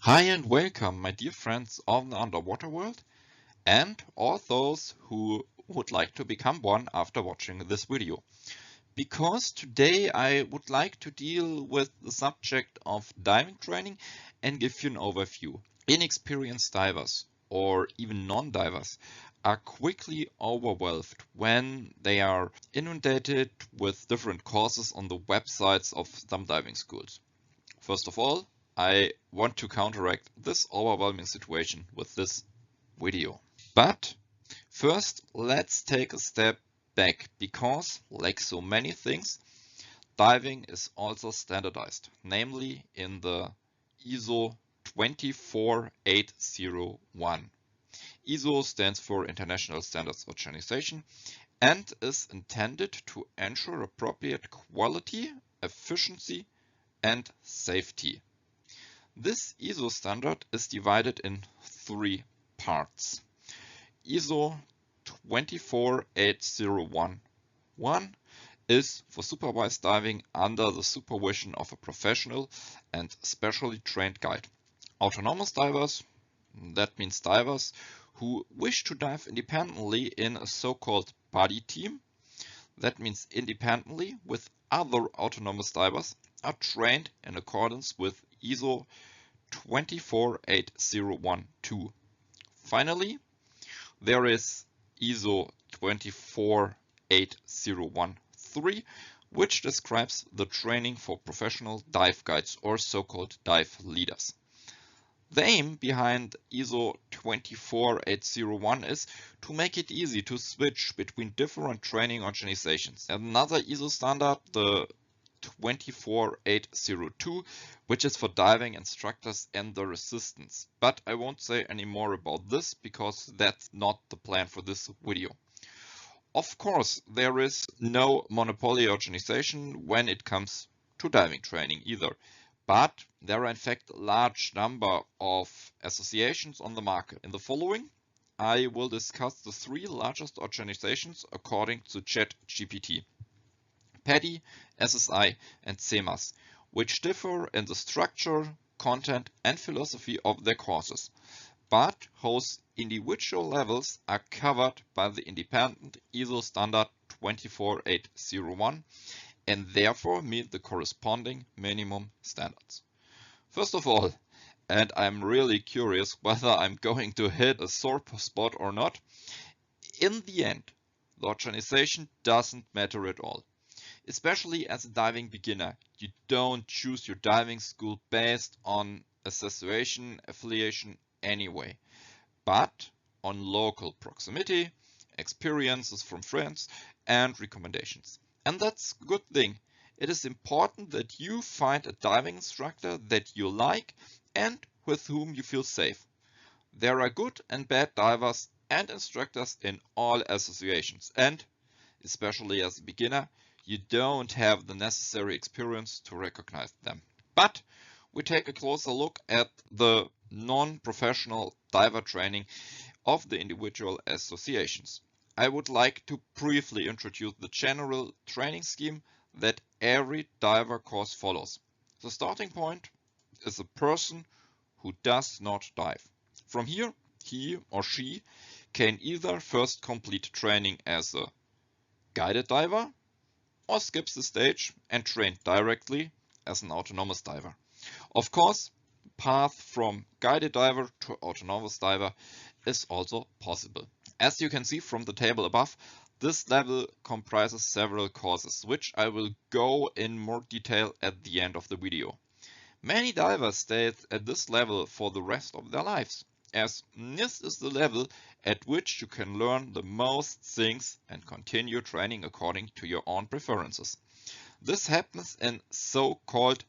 Hi and welcome, my dear friends of the underwater world, and all those who would like to become one after watching this video. Because today I would like to deal with the subject of diving training and give you an overview. Inexperienced divers, or even non-divers, are quickly overwhelmed when they are inundated with different courses on the websites of some diving schools. First of all, I want to counteract this overwhelming situation with this video. But first, let's take a step back because, like so many things, diving is also standardized, namely in the ISO 24801. ISO stands for International Standards Organization and is intended to ensure appropriate quality, efficiency, and safety. This ISO standard is divided in three parts. ISO 24801 is for supervised diving under the supervision of a professional and specially trained guide. Autonomous divers, that means divers who wish to dive independently in a so-called PADI team, that means independently with other autonomous divers, are trained in accordance with ISO 24801-2. Finally, there is ISO 24801-3, which describes the training for professional dive guides or so-called dive leaders. The aim behind ISO 24801 is to make it easy to switch between different training organizations. Another ISO standard, the 24802, which is for diving instructors and their assistants. But I won't say any more about this because that's not the plan for this video. Of course, there is no monopoly organization when it comes to diving training either. But there are in fact a large number of associations on the market. In the following, I will discuss the three largest organizations according to ChatGPT. PADI, SSI, and CMAS, which differ in the structure, content, and philosophy of their courses, but whose individual levels are covered by the independent ISO standard 24801 and therefore meet the corresponding minimum standards. First of all, and I'm really curious whether I'm going to hit a sore spot or not, in the end, the organization doesn't matter at all. Especially as a diving beginner, you don't choose your diving school based on association affiliation anyway, but on local proximity, experiences from friends, and recommendations. And that's a good thing. It is important that you find a diving instructor that you like and with whom you feel safe. There are good and bad divers and instructors in all associations, and especially as a beginner, you don't have the necessary experience to recognize them. But we take a closer look at the non-professional diver training of the individual associations. I would like to briefly introduce the general training scheme that every diver course follows. The starting point is a person who does not dive. From here, he or she can either first complete training as a guided diver or skips the stage and train directly as an autonomous diver. Of course, the path from guided diver to autonomous diver is also possible. As you can see from the table above, this level comprises several courses, which I will go in more detail at the end of the video. Many divers stay at this level for the rest of their lives, as this is the level at which you can learn the most things and continue training according to your own preferences. This happens in so-called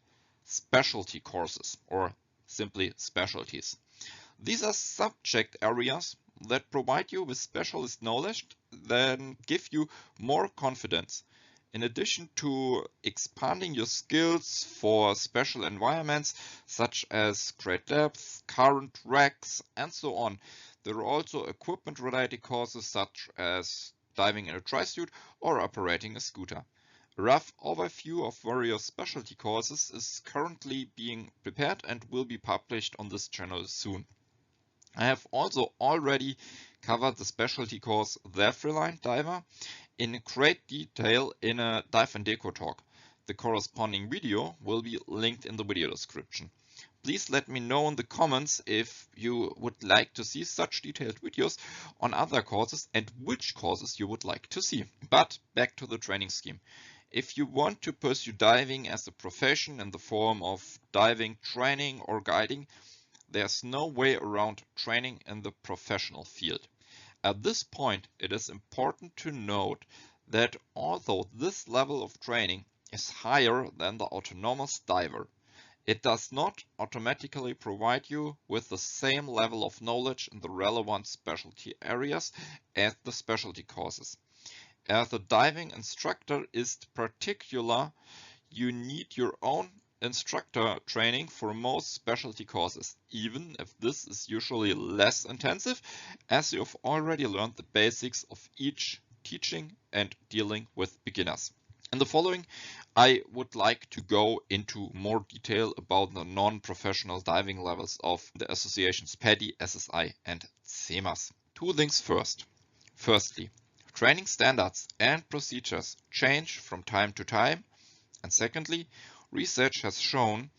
specialty courses, or simply specialties. These are subject areas that provide you with specialist knowledge that give you more confidence. In addition to expanding your skills for special environments such as great depth, current, wrecks, and so on, there are also equipment-related courses such as diving in a tri-suit or operating a scooter. A rough overview of various specialty courses is currently being prepared and will be published on this channel soon. I have also already covered the specialty course The Freeline Diver in great detail in a Dive and Deco talk. The corresponding video will be linked in the video description. Please let me know in the comments if you would like to see such detailed videos on other courses and which courses you would like to see. But back to the training scheme. If you want to pursue diving as a profession in the form of diving training or guiding, there's no way around training in the professional field. At this point, it is important to note that although this level of training is higher than the autonomous diver, it does not automatically provide you with the same level of knowledge in the relevant specialty areas as the specialty courses. As a diving instructor is particular, you need your own instructor training for most specialty courses, even if this is usually less intensive, as you have already learned the basics of each teaching and dealing with beginners. In the following, I would like to go into more detail about the non-professional diving levels of the associations PADI, SSI and CMAS. Two things first. Firstly, training standards and procedures change from time to time. And secondly, research has shown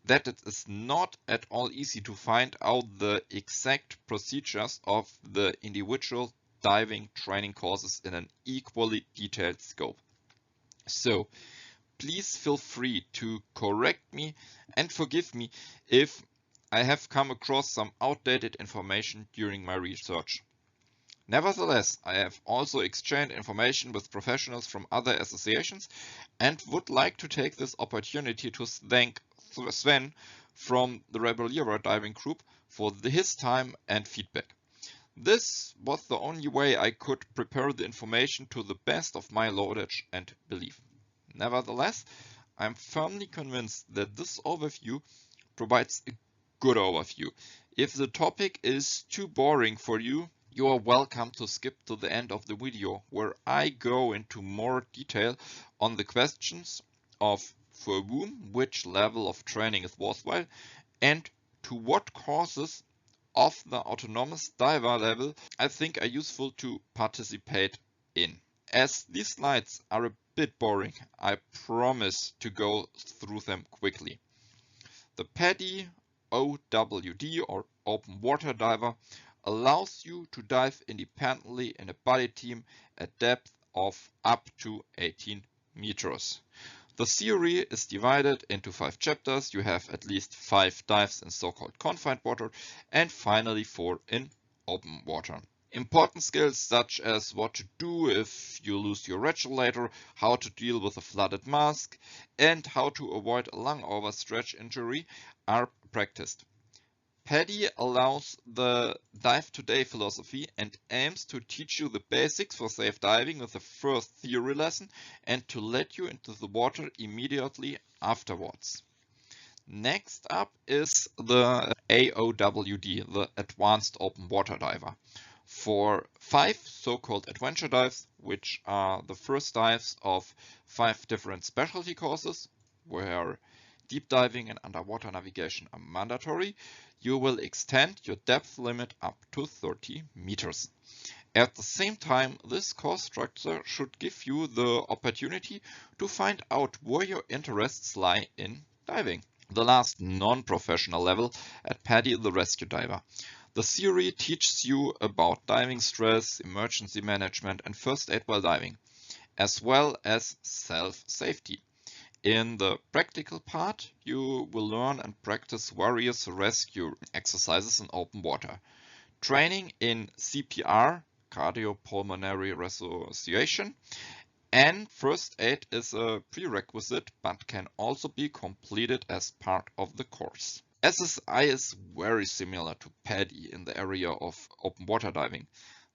that it is not at all easy to find out the exact procedures of the individual diving training courses in an equally detailed scope. So please feel free to correct me and forgive me if I have come across some outdated information during my research. Nevertheless, I have also exchanged information with professionals from other associations and would like to take this opportunity to thank Sven from the Rebellera diving group for his time and feedback. This was the only way I could prepare the information to the best of my knowledge and belief. Nevertheless, I am firmly convinced that this overview provides a good overview. If the topic is too boring for you, you are welcome to skip to the end of the video, where I go into more detail on the questions of for whom which level of training is worthwhile and to what courses of the autonomous diver level I think are useful to participate in. As these slides are a bit boring, I promise to go through them quickly. The PADI OWD or open water diver allows you to dive independently in a buddy team at depth of up to 18 meters. The theory is divided into 5 chapters. You have at least 5 dives in so-called confined water and finally 4 in open water. Important skills such as what to do if you lose your regulator, how to deal with a flooded mask, and how to avoid a lung overstretch injury are practiced. PADI allows the dive today philosophy and aims to teach you the basics for safe diving with the first theory lesson and to let you into the water immediately afterwards. Next up is the AOWD, the Advanced Open Water Diver. For 5 so-called adventure dives, which are the first dives of 5 different specialty courses, where deep diving and underwater navigation are mandatory, you will extend your depth limit up to 30 meters. At the same time, this course structure should give you the opportunity to find out where your interests lie in diving. The last non-professional level at PADI is the rescue diver. The theory teaches you about diving stress, emergency management and first aid while diving, as well as self-safety. In the practical part, you will learn and practice various rescue exercises in open water. Training in CPR, cardiopulmonary resuscitation, and first aid is a prerequisite but can also be completed as part of the course. SSI is very similar to PADI in the area of open water diving.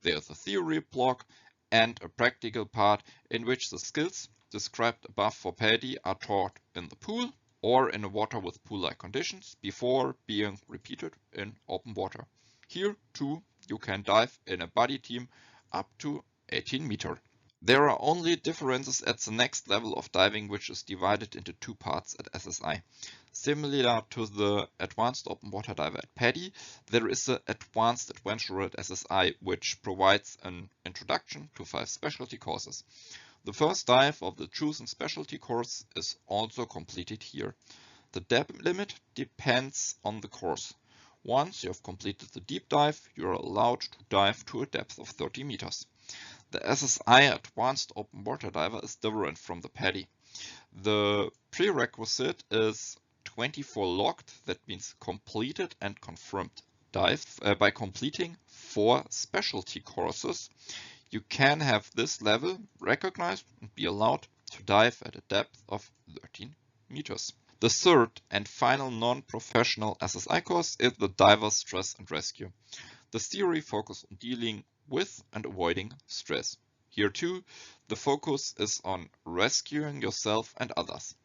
There is a theory block and a practical part in which the skills described above for PADI are taught in the pool or in a water with pool-like conditions before being repeated in open water. Here too you can dive in a buddy team up to 18 meters. There are only differences at the next level of diving, which is divided into two parts at SSI. Similar to the Advanced Open Water Diver at PADI, there is the Advanced Adventurer at SSI, which provides an introduction to 5 specialty courses. The first dive of the chosen specialty course is also completed here. The depth limit depends on the course. Once you have completed the deep dive, you are allowed to dive to a depth of 30 meters. The SSI Advanced Open Water Diver is different from the PADI. The prerequisite is 24 logged, that means completed and confirmed dive. By completing 4 specialty courses, you can have this level recognized and be allowed to dive at a depth of 13 meters. The third and final non-professional SSI course is the Diver Stress and Rescue. The theory focuses on dealing with and avoiding stress. Here too, the focus is on rescuing yourself and others.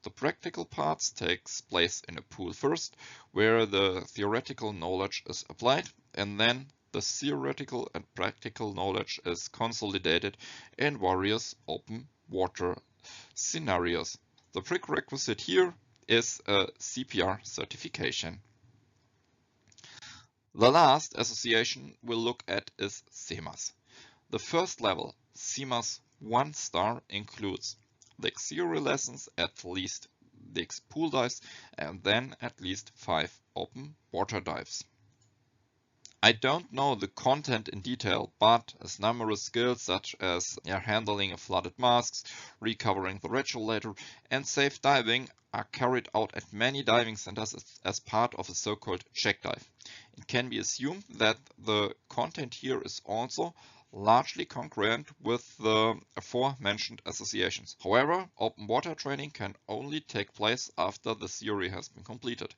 The practical parts takes place in a pool first, where the theoretical knowledge is applied, and then the theoretical and practical knowledge is consolidated in various open water scenarios. The prerequisite here is a CPR certification. The last association we'll look at is CMAS. The first level, CMAS 1 star, includes the theory lessons, at least the pool dives, and then at least 5 open water dives. I don't know the content in detail, but as numerous skills such as handling of flooded masks, recovering the regulator, and safe diving are carried out at many diving centers as part of a so-called check dive. It can be assumed that the content here is also largely congruent with the aforementioned associations. However, open water training can only take place after the theory has been completed.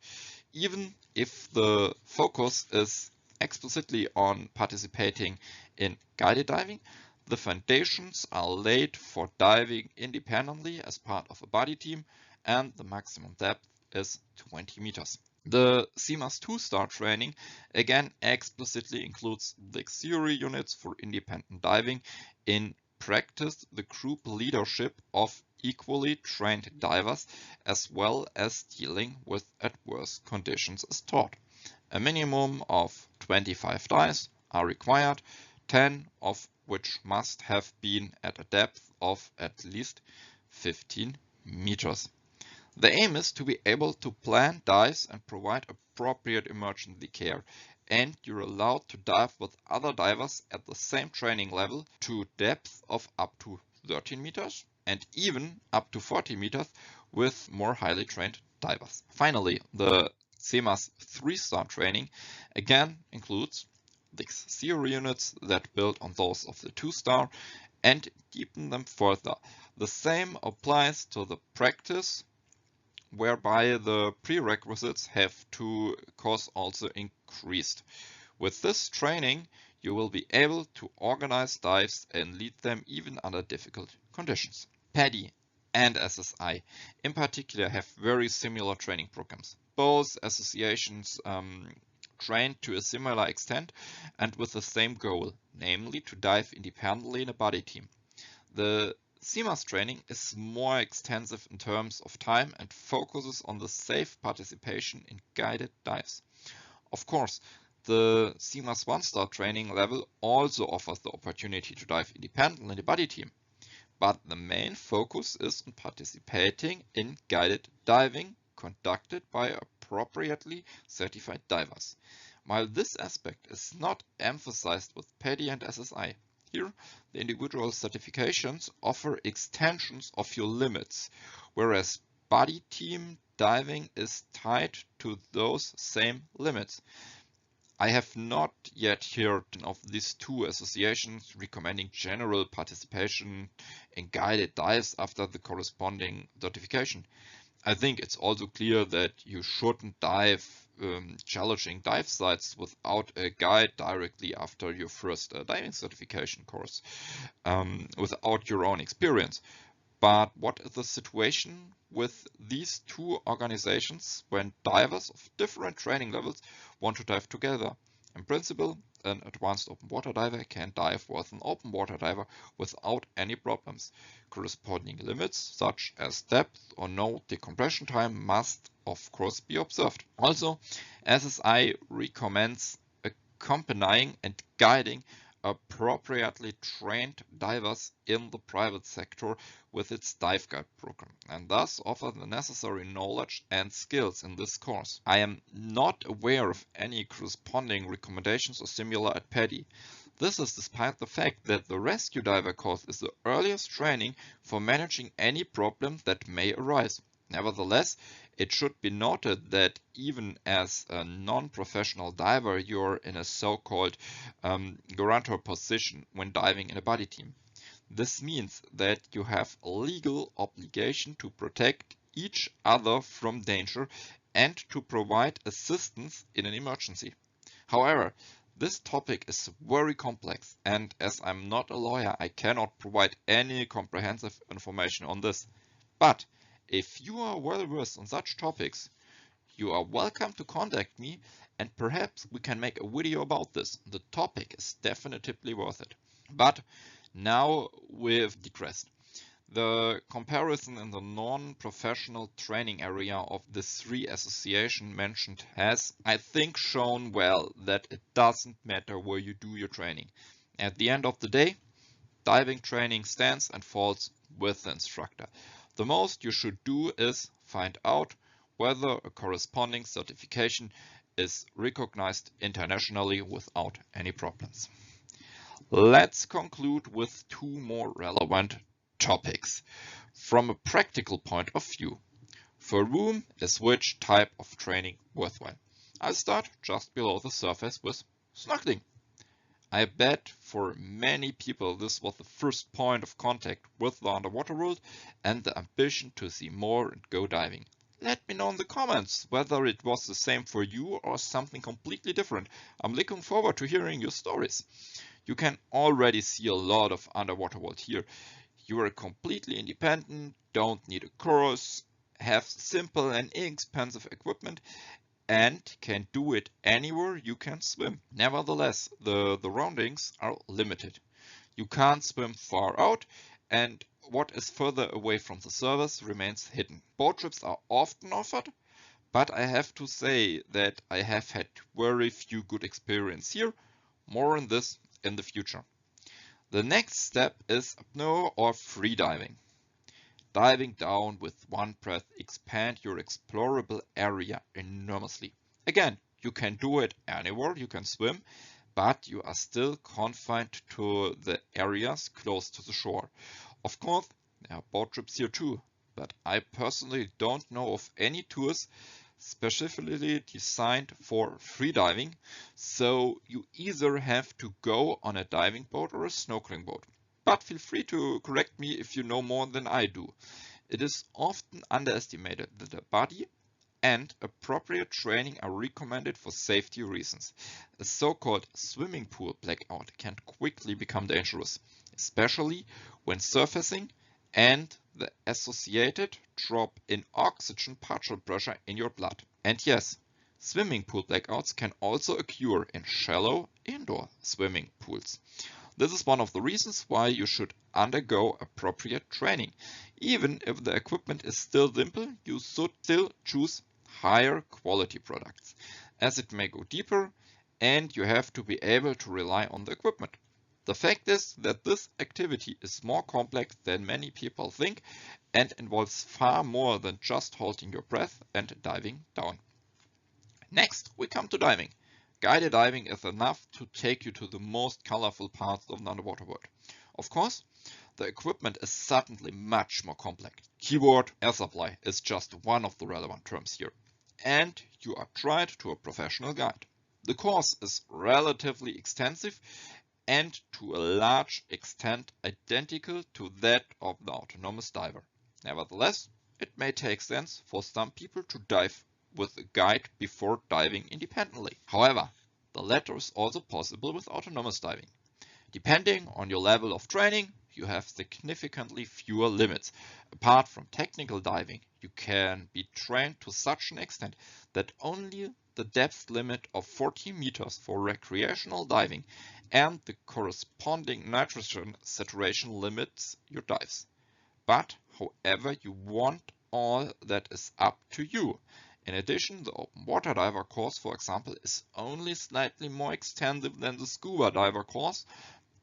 Even if the focus is explicitly on participating in guided diving, the foundations are laid for diving independently as part of a PADI team, and the maximum depth is 20 meters. The CMAS 2-star training again explicitly includes the theory units for independent diving. In practice, the group leadership of equally trained divers as well as dealing with adverse conditions is taught. A minimum of 25 dives are required, 10 of which must have been at a depth of at least 15 meters. The aim is to be able to plan dives and provide appropriate emergency care, and you're allowed to dive with other divers at the same training level to depth of up to 13 meters and even up to 40 meters with more highly trained divers. Finally, the CMAS 3-star training again includes these theory units that build on those of the 2-star and deepen them further. The same applies to the practice, whereby the prerequisites have to course also increased. With this training, you will be able to organize dives and lead them even under difficult conditions. PADI and SSI in particular have very similar training programs. Both associations train to a similar extent and with the same goal, namely to dive independently in a PADI team. The CMAS training is more extensive in terms of time and focuses on the safe participation in guided dives. Of course, the CMAS 1-star training level also offers the opportunity to dive independently in a PADI team, but the main focus is on participating in guided diving conducted by appropriately certified divers. While this aspect is not emphasized with PADI and SSI, here the individual certifications offer extensions of your limits, whereas PADI team diving is tied to those same limits. I have not yet heard of these two associations recommending general participation in guided dives after the corresponding certification. I think it's also clear that you shouldn't dive challenging dive sites without a guide directly after your first diving certification course, without your own experience. But what is the situation with these two organizations when divers of different training levels want to dive together? In principle, an advanced open water diver can dive with an open water diver without any problems. Corresponding limits, such as depth or no decompression time, must of course be observed. Also, SSI recommends accompanying and guiding appropriately trained divers in the private sector with its dive guide program, and thus offer the necessary knowledge and skills in this course. I am not aware of any corresponding recommendations or similar at PADI. This is despite the fact that the rescue diver course is the earliest training for managing any problem that may arise. Nevertheless, it should be noted that even as a non-professional diver, you're in a so-called guarantor position when diving in a buddy team. This means that you have a legal obligation to protect each other from danger and to provide assistance in an emergency. However, this topic is very complex, and as I'm not a lawyer, I cannot provide any comprehensive information on this. But if you are well versed on such topics, you are welcome to contact me and perhaps we can make a video about this. The topic is definitely worth it. But now we've digressed. The comparison in the non-professional training area of the three associations mentioned has, I think, shown well that it doesn't matter where you do your training. At the end of the day, diving training stands and falls with the instructor. The most you should do is find out whether a corresponding certification is recognized internationally without any problems. Let's conclude with two more relevant topics. From a practical point of view, for whom is which type of training worthwhile? I'll start just below the surface with snorkeling. I bet for many people this was the first point of contact with the underwater world and the ambition to see more and go diving. Let me know in the comments whether it was the same for you or something completely different. I'm looking forward to hearing your stories. You can already see a lot of underwater world here. You are completely independent, don't need a course, have simple and inexpensive equipment, and can do it anywhere you can swim. Nevertheless, the surroundings are limited. You can't swim far out, and what is further away from the surface remains hidden. Boat trips are often offered, but I have to say that I have had very few good experience here. More on this in the future. The next step is apnoe or free diving. Diving down with one breath expand your explorable area enormously. Again, you can do it anywhere you can swim, but you are still confined to the areas close to the shore. Of course, there are boat trips here too, but I personally don't know of any tours specifically designed for free diving, so you either have to go on a diving boat or a snorkeling boat. But feel free to correct me if you know more than I do. It is often underestimated that a buddy and appropriate training are recommended for safety reasons. A so-called swimming pool blackout can quickly become dangerous, especially when surfacing and the associated drop in oxygen partial pressure in your blood. And yes, swimming pool blackouts can also occur in shallow indoor swimming pools. This is one of the reasons why you should undergo appropriate training. Even if the equipment is still simple, you should still choose higher quality products, as it may go deeper and you have to be able to rely on the equipment. The fact is that this activity is more complex than many people think and involves far more than just holding your breath and diving down. Next, we come to diving. Guided diving is enough to take you to the most colorful parts of the underwater world. Of course, the equipment is certainly much more complex. Keyword air supply is just one of the relevant terms here. And you are tried to a professional guide. The course is relatively extensive and to a large extent identical to that of the autonomous diver. Nevertheless, it may take sense for some people to dive with a guide before diving independently. However, the latter is also possible with autonomous diving. Depending on your level of training, you have significantly fewer limits. Apart from technical diving, you can be trained to such an extent that only the depth limit of 40 meters for recreational diving and the corresponding nitrogen saturation limits your dives. But however you want, all that is up to you. In addition, the open water diver course, for example, is only slightly more extensive than the scuba diver course,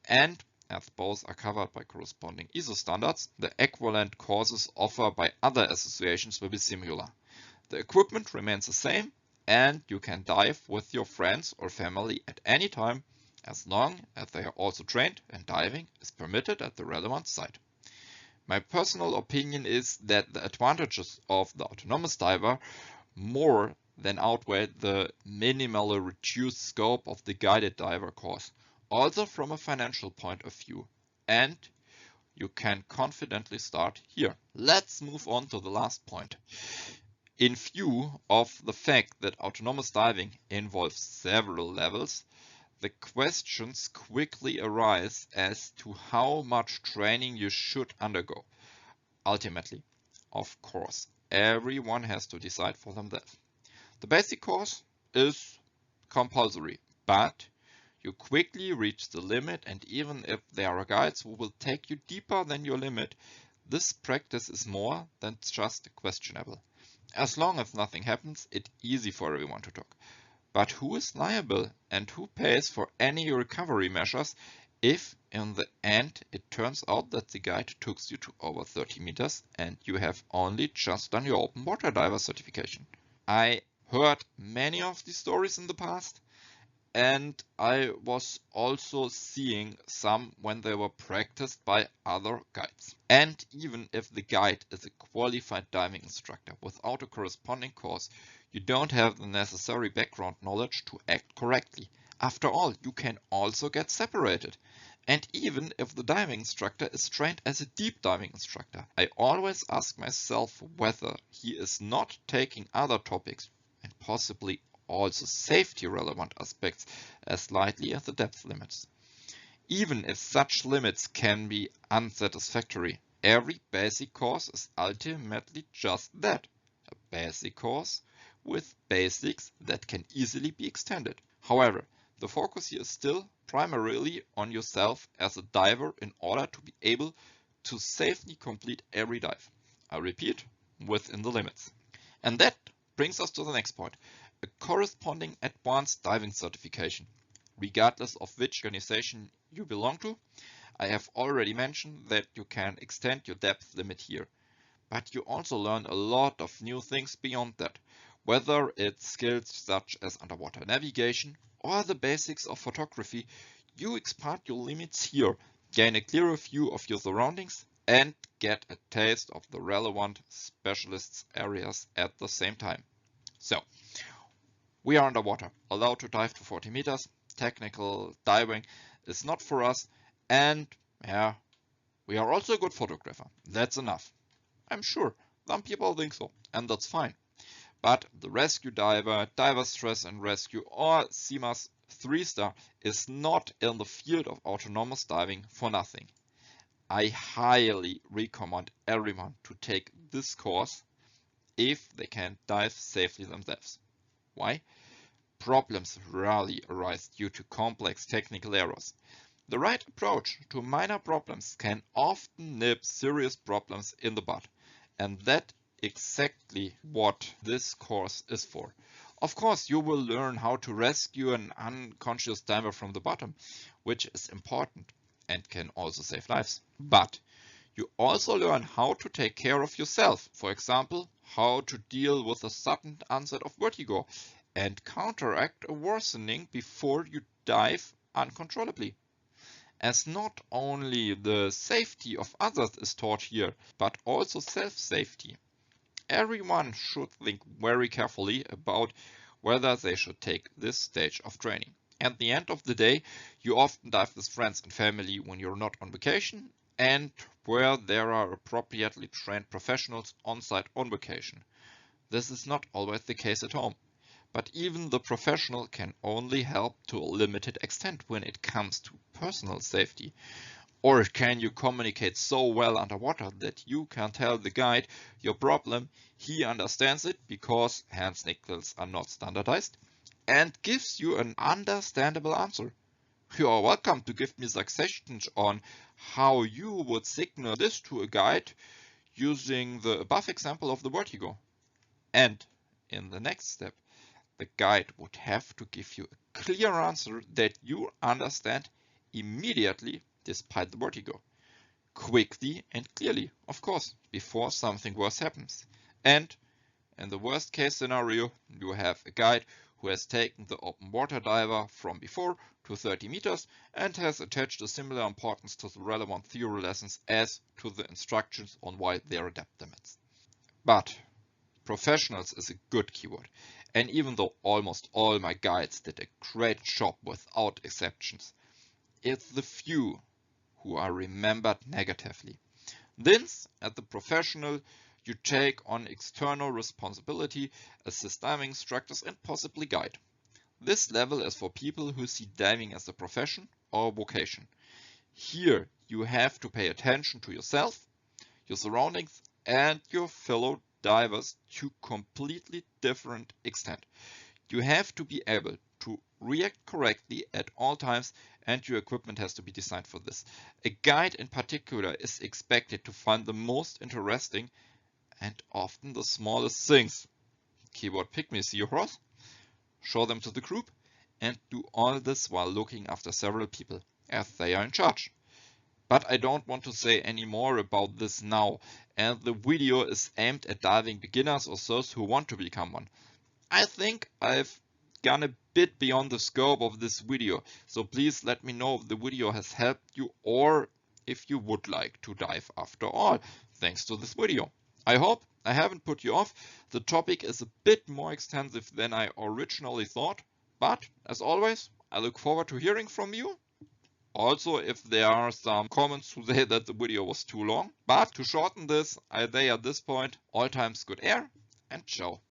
and as both are covered by corresponding ISO standards, the equivalent courses offered by other associations will be similar. The equipment remains the same, and you can dive with your friends or family at any time, as long as they are also trained and diving is permitted at the relevant site. My personal opinion is that the advantages of the autonomous diver more than outweigh the minimally reduced scope of the guided diver course, also from a financial point of view, and you can confidently start here. Let's move on to the last point. In view of the fact that autonomous diving involves several levels, the questions quickly arise as to how much training you should undergo. Ultimately, of course, everyone has to decide for themselves. The basic course is compulsory, but you quickly reach the limit, and even if there are guides who will take you deeper than your limit, this practice is more than just questionable. As long as nothing happens, it's easy for everyone to talk. But who is liable and who pays for any recovery measures if in the end it turns out that the guide took you to over 30 meters and you have only just done your open water diver certification? I heard many of these stories in the past, and I was also seeing some when they were practiced by other guides. And even if the guide is a qualified diving instructor without a corresponding course, you don't have the necessary background knowledge to act correctly. After all, you can also get separated. And even if the diving instructor is trained as a deep diving instructor, I always ask myself whether he is not taking other topics and possibly also safety relevant aspects as lightly as the depth limits. Even if such limits can be unsatisfactory, every basic course is ultimately just that, a basic course with basics that can easily be extended. However, the focus here is still primarily on yourself as a diver in order to be able to safely complete every dive. I repeat, within the limits. And that brings us to the next point, a corresponding advanced diving certification. Regardless of which organization you belong to, I have already mentioned that you can extend your depth limit here. But you also learn a lot of new things beyond that, whether it's skills such as underwater navigation or the basics of photography. You expand your limits here, gain a clearer view of your surroundings, and get a taste of the relevant specialist areas at the same time. So, we are underwater, allowed to dive to 40 meters. Technical diving is not for us, and yeah, we are also a good photographer. That's enough. I'm sure some people think so, and that's fine. But the rescue diver, diver stress and rescue, or CMAS 3-star is not in the field of autonomous diving for nothing. I highly recommend everyone to take this course if they can dive safely themselves. Why? Problems rarely arise due to complex technical errors. The right approach to minor problems can often nip serious problems in the bud, and that's exactly what this course is for. Of course, you will learn how to rescue an unconscious diver from the bottom, which is important and can also save lives. But you also learn how to take care of yourself. For example, how to deal with a sudden onset of vertigo and counteract a worsening before you dive uncontrollably. As not only the safety of others is taught here, but also self-safety. Everyone should think very carefully about whether they should take this stage of training. At the end of the day, you often dive with friends and family when you're not on vacation and where there are appropriately trained professionals on site on vacation. This is not always the case at home. But even the professional can only help to a limited extent when it comes to personal safety. Or can you communicate so well underwater that you can tell the guide your problem, he understands it because hand signals are not standardized, and gives you an understandable answer? You are welcome to give me suggestions on how you would signal this to a guide using the above example of the vertigo. And in the next step, the guide would have to give you a clear answer that you understand immediately despite the vertigo. Quickly and clearly, of course, before something worse happens. And in the worst case scenario, you have a guide who has taken the open water diver from before to 30 meters and has attached a similar importance to the relevant theory lessons as to the instructions on why they are depth limits. But professionals is a good keyword, and even though almost all my guides did a great job without exceptions, it's the few who are remembered negatively. Thus, as the professional, you take on external responsibility, assist diving instructors and possibly guide. This level is for people who see diving as a profession or vocation. Here you have to pay attention to yourself, your surroundings and your fellow divers to completely different extent. You have to be able to react correctly at all times, and your equipment has to be designed for this. A guide in particular is expected to find the most interesting and often the smallest things. Keyword pick me seahorse, show them to the group, and do all this while looking after several people as they are in charge. But I don't want to say any more about this now, and the video is aimed at diving beginners or those who want to become one. I think I've gone a bit beyond the scope of this video, so please let me know if the video has helped you or if you would like to dive after all, thanks to this video. I hope I haven't put you off. The topic is a bit more extensive than I originally thought, but as always, I look forward to hearing from you. Also, if there are some comments who say that the video was too long, but to shorten this, I say at this point, all times good air and ciao.